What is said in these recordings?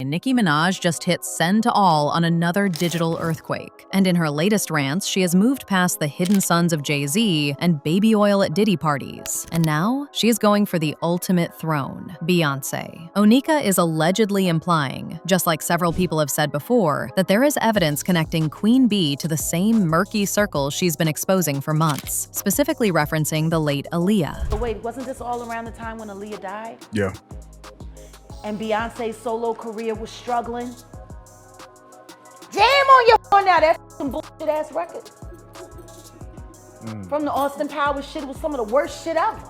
Nicki Minaj just hit send to all on another digital earthquake. And in her latest rants, she has moved past the hidden sons of Jay-Z and baby oil at Diddy parties. And now, she is going for the ultimate throne, Beyoncé. Onika is allegedly implying, just like several people have said before, that there is evidence connecting Queen Bey to the same murky circle she's been exposing for months, specifically referencing the late Aaliyah. But wait, wasn't this all around the time when Aaliyah died? Yeah. And Beyonce's solo career was struggling? Jam on your now, that f***ing bullshit ass record. From the Austin Powers shit, it was some of the worst shit ever.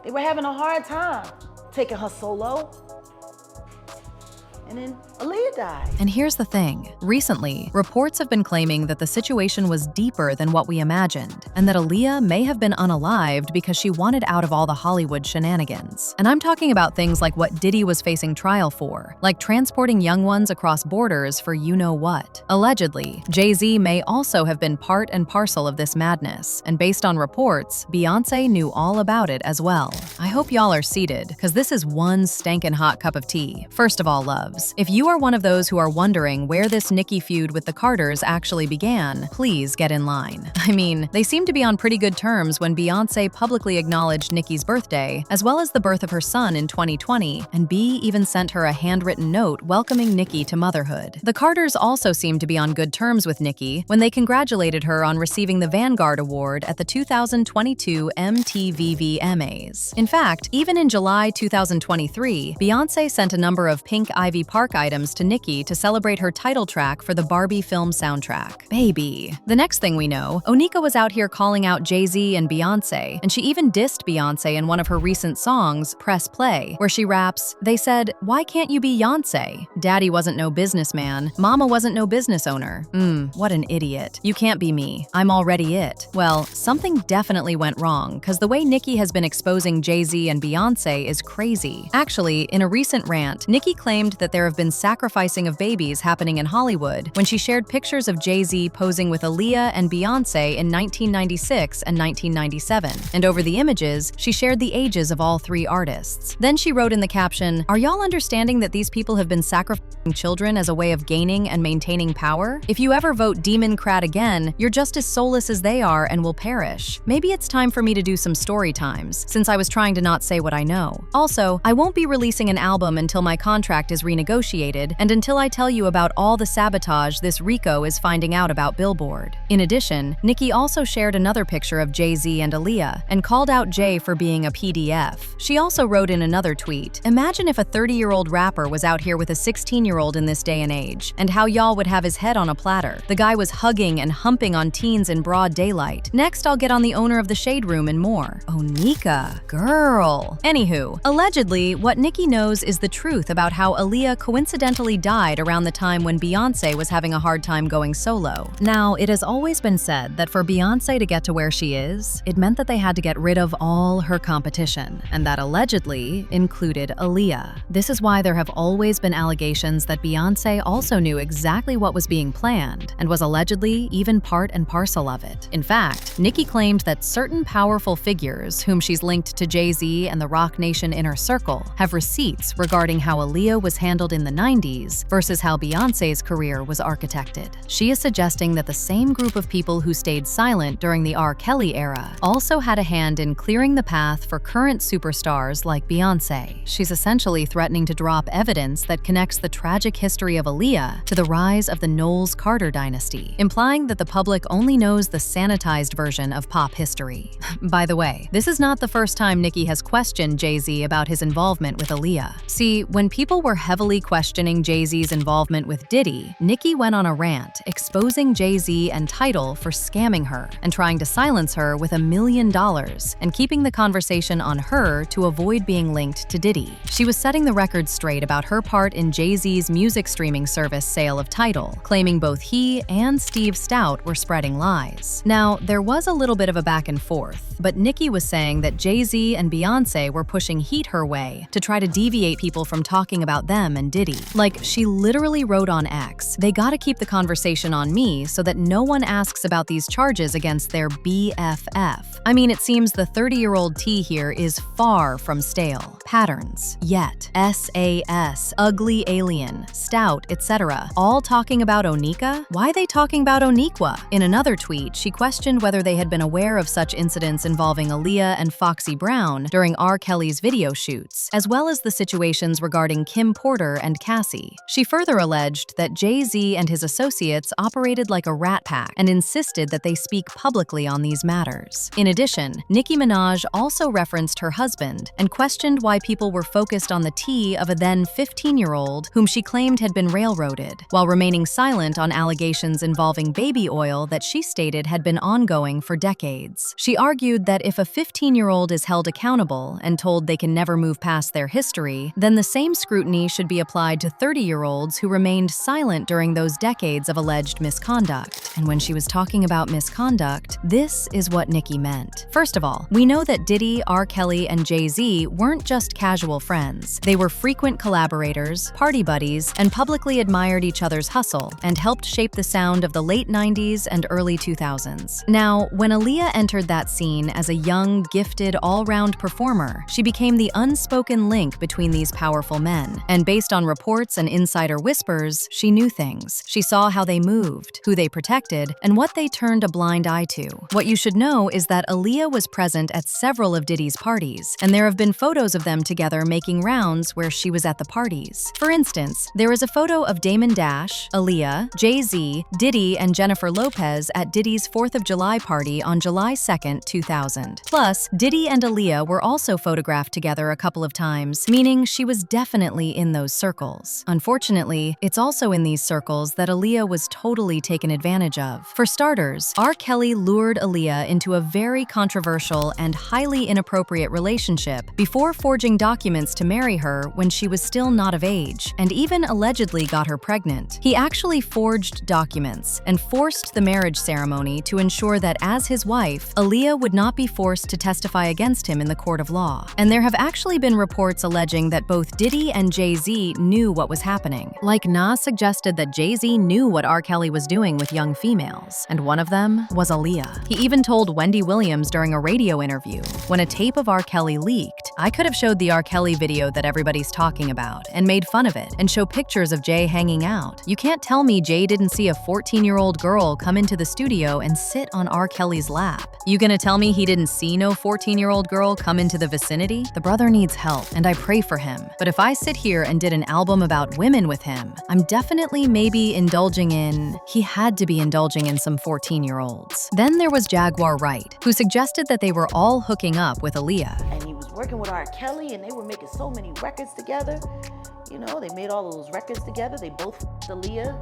They were having a hard time taking her solo. And then Aaliyah died. And here's the thing. Recently, reports have been claiming that the situation was deeper than what we imagined, and that Aaliyah may have been unalived because she wanted out of all the Hollywood shenanigans. And I'm talking about things like what Diddy was facing trial for, like transporting young ones across borders for you-know-what. Allegedly, Jay-Z may also have been part and parcel of this madness, and based on reports, Beyoncé knew all about it as well. I hope y'all are seated, because this is one stankin' hot cup of tea. First of all, loves, if you are one of those who are wondering where this Nicki feud with the Carters actually began, please get in line. I mean, they seem to be on pretty good terms when Beyoncé publicly acknowledged Nicki's birthday, as well as the birth of her son in 2020, and B even sent her a handwritten note welcoming Nicki to motherhood. The Carters also seem to be on good terms with Nicki when they congratulated her on receiving the Vanguard Award at the 2022 MTV VMAs. In fact, even in July 2023, Beyoncé sent a number of pink Ivy Park items to Nicki to celebrate her title track for the Barbie film soundtrack. Baby. The next thing we know, Onika was out here calling out Jay-Z and Beyonce, and she even dissed Beyonce in one of her recent songs, Press Play, where she raps, "They said, why can't you be Beyonce? Daddy wasn't no businessman. Mama wasn't no business owner. What an idiot. You can't be me. I'm already it." Well, something definitely went wrong, because the way Nicki has been exposing Jay-Z and Beyonce is crazy. Actually, in a recent rant, Nicki claimed that there have been sacrificing of babies happening in Hollywood when she shared pictures of Jay-Z posing with Aaliyah and Beyonce in 1996 and 1997. And over the images, she shared the ages of all three artists. Then she wrote in the caption, "Are y'all understanding that these people have been sacrificing children as a way of gaining and maintaining power? If you ever vote Democrat again, you're just as soulless as they are and will perish. Maybe it's time for me to do some story times, since I was trying to not say what I know. Also, I won't be releasing an album until my contract is renegotiated and until I tell you about all the sabotage this Rico is finding out about Billboard." In addition, Nicki also shared another picture of Jay-Z and Aaliyah and called out Jay for being a PDF. She also wrote in another tweet, "Imagine if a 30-year-old rapper was out here with a 16-year-old in this day and age, and how y'all would have his head on a platter. The guy was hugging and humping on teens in broad daylight. Next, I'll get on the owner of the Shade Room and more." Onika, girl. Anywho, allegedly, what Nicki knows is the truth about how Aaliyah coincidentally died around the time when Beyoncé was having a hard time going solo. Now, it has always been said that for Beyoncé to get to where she is, it meant that they had to get rid of all her competition, and that allegedly included Aaliyah. This is why there have always been allegations that Beyoncé also knew exactly what was being planned, and was allegedly even part and parcel of it. In fact, Nicki claimed that certain powerful figures, whom she's linked to Jay-Z and the Rock Nation inner circle, have receipts regarding how Aaliyah was handled in the 90s versus how Beyoncé's career was architected. She is suggesting that the same group of people who stayed silent during the R. Kelly era also had a hand in clearing the path for current superstars like Beyoncé. She's essentially threatening to drop evidence that connects the tragic history of Aaliyah to the rise of the Knowles-Carter dynasty, implying that the public only knows the sanitized version of pop history. By the way, this is not the first time Nicki has questioned Jay-Z about his involvement with Aaliyah. See, when people were heavily questioning Jay-Z's involvement with Diddy, Nicki went on a rant exposing Jay-Z and Tidal for scamming her and trying to silence her with $1 million and keeping the conversation on her to avoid being linked to Diddy. She was setting the record straight about her part in Jay-Z's music streaming service sale of Tidal, claiming both he and Steve Stoute were spreading lies. Now, there was a little bit of a back and forth, but Nicki was saying that Jay-Z and Beyoncé were pushing heat her way to try to deviate people from talking about them and Diddy. Like, she literally wrote on X, "They gotta keep the conversation on me so that no one asks about these charges against their BFF." I mean, it seems the 30-year-old T here is far from stale. Patterns, yet, SAS, ugly alien, stout, etc. All talking about Onika? Why they talking about Onika? In another tweet, she questioned whether they had been aware of such incidents involving Aaliyah and Foxy Brown during R. Kelly's video shoots, as well as the situations regarding Kim Porter and Cassie. She further alleged that Jay-Z and his associates operated like a rat pack and insisted that they speak publicly on these matters. In addition, Nicki Minaj also referenced her husband and questioned why people were focused on the tea of a then 15-year-old whom she claimed had been railroaded, while remaining silent on allegations involving baby oil that she stated had been ongoing for decades. She argued that if a 15-year-old is held accountable and told they can never move past their history, then the same scrutiny should be applied to 30-year-olds who remained silent during those decades of alleged misconduct. And when she was talking about misconduct, this is what Nicki meant. First of all, we know that Diddy, R. Kelly, and Jay-Z weren't just casual friends. They were frequent collaborators, party buddies, and publicly admired each other's hustle and helped shape the sound of the late 90s and early 2000s. Now, when Aaliyah entered that scene as a young, gifted, all-round performer, she became the unspoken link between these powerful men. And based on reports and insider whispers, she knew things. She saw how they moved, who they protected, and what they turned a blind eye to. What you should know is that Aaliyah was present at several of Diddy's parties, and there have been photos of them together making rounds where she was at the parties. For instance, there is a photo of Damon Dash, Aaliyah, Jay-Z, Diddy, and Jennifer Lopez at Diddy's 4th of July party on July 2nd, 2000. Plus, Diddy and Aaliyah were also photographed together a couple of times, meaning she was definitely in those circles. Unfortunately, it's also in these circles that Aaliyah was totally taken advantage of. For starters, R. Kelly lured Aaliyah into a very controversial and highly inappropriate relationship before forging documents to marry her when she was still not of age, and even allegedly got her pregnant. He actually forged documents and forced the marriage ceremony to ensure that as his wife, Aaliyah would not be forced to testify against him in the court of law. And there have actually been reports alleging that both Diddy and Jay-Z knew what was happening. Like, Nas suggested that Jay-Z knew what R. Kelly was doing with young females, and one of them was Aaliyah. He even told Wendy Williams during a radio interview, "When a tape of R. Kelly leaked, I could have showed the R. Kelly video that everybody's talking about and made fun of it and show pictures of Jay hanging out. You can't tell me Jay didn't see a 14-year-old girl come into the studio and sit on R. Kelly's lap. You gonna tell me he didn't see no 14-year-old girl come into the vicinity? The brother needs help, and I pray for him. But if I sit here and did an album about women with him, I'm definitely maybe indulging in..." He had to be indulging in some 14-year-olds. Then there was Jaguar Wright, who suggested that they were all hooking up with Aaliyah. And he was working with R. Kelly, and they were making so many records together. You know, they made all of those records together. They both Aaliyah.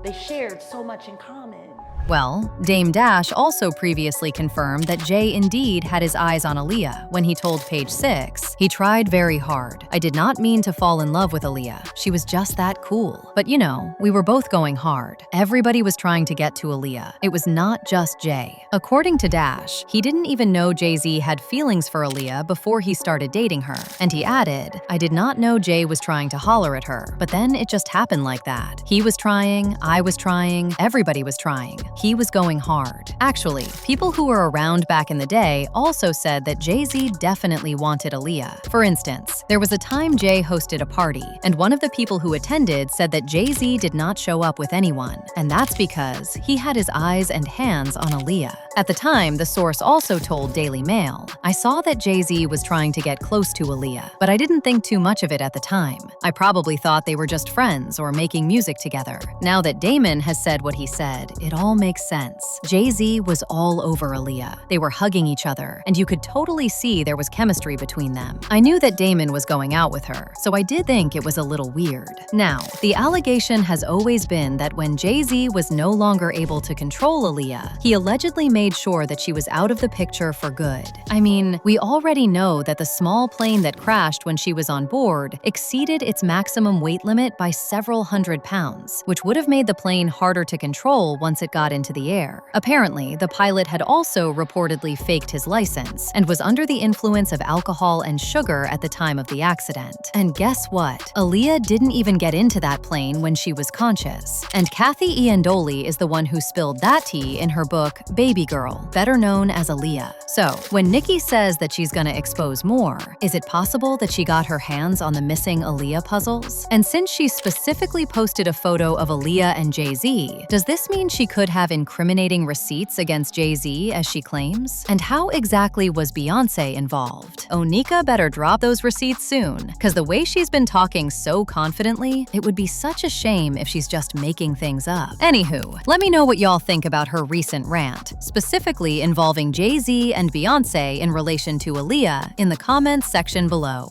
They shared so much in common. Well, Dame Dash also previously confirmed that Jay indeed had his eyes on Aaliyah when he told Page Six, "He tried very hard. I did not mean to fall in love with Aaliyah. She was just that cool. But you know, we were both going hard. Everybody was trying to get to Aaliyah. It was not just Jay." According to Dash, he didn't even know Jay-Z had feelings for Aaliyah before he started dating her. And he added, "I did not know Jay was trying to holler at her, but then it just happened like that. He was trying, I was trying, everybody was trying. He was going hard." Actually, people who were around back in the day also said that Jay-Z definitely wanted Aaliyah. For instance, there was a time Jay hosted a party, and one of the people who attended said that Jay-Z did not show up with anyone, and that's because he had his eyes and hands on Aaliyah. At the time, the source also told Daily Mail, "I saw that Jay-Z was trying to get close to Aaliyah, but I didn't think too much of it at the time. I probably thought they were just friends or making music together." Now that Damon has said what he said, it all makes sense. Jay-Z was all over Aaliyah. They were hugging each other, and you could totally see there was chemistry between them. I knew that Damon was going out with her, so I did think it was a little weird. Now, the allegation has always been that when Jay-Z was no longer able to control Aaliyah, he allegedly made sure that she was out of the picture for good. I mean, we already know that the small plane that crashed when she was on board exceeded its maximum weight limit by several hundred pounds, which would have made the plane harder to control once it got shot into the air. Apparently, the pilot had also reportedly faked his license and was under the influence of alcohol and sugar at the time of the accident. And guess what? Aaliyah didn't even get into that plane when she was conscious. And Kathy Iandoli is the one who spilled that tea in her book, Baby Girl, better known as Aaliyah. So, when Nicki says that she's gonna expose more, is it possible that she got her hands on the missing Aaliyah puzzles? And since she specifically posted a photo of Aaliyah and Jay-Z, does this mean she could have incriminating receipts against Jay-Z as she claims? And how exactly was Beyoncé involved? Onika better drop those receipts soon, cause the way she's been talking so confidently, it would be such a shame if she's just making things up. Anywho, let me know what y'all think about her recent rant, specifically involving Jay-Z and Beyoncé in relation to Aaliyah, in the comments section below.